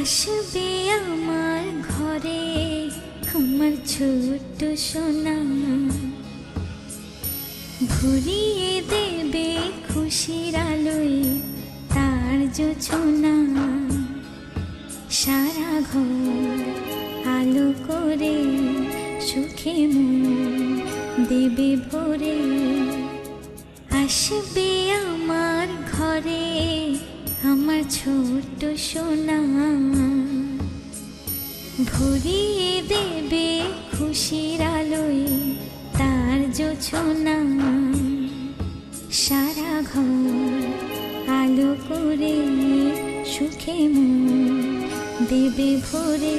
আসবে আমার ঘরে আমার ছোট্ট সোনা, ভরিয়ে দেবে খুশির আলোয় তার জোছনা। সারা ঘর আলো করে সুখে মন দেবে ভরে। আসবে আমার ঘরে আমার ছোট্ট সোনা, ভরিয়ে দেবে খুশির আলোয় তার জোছনা। সারা ঘর আলো করে সুখে মন দেবে ভরে।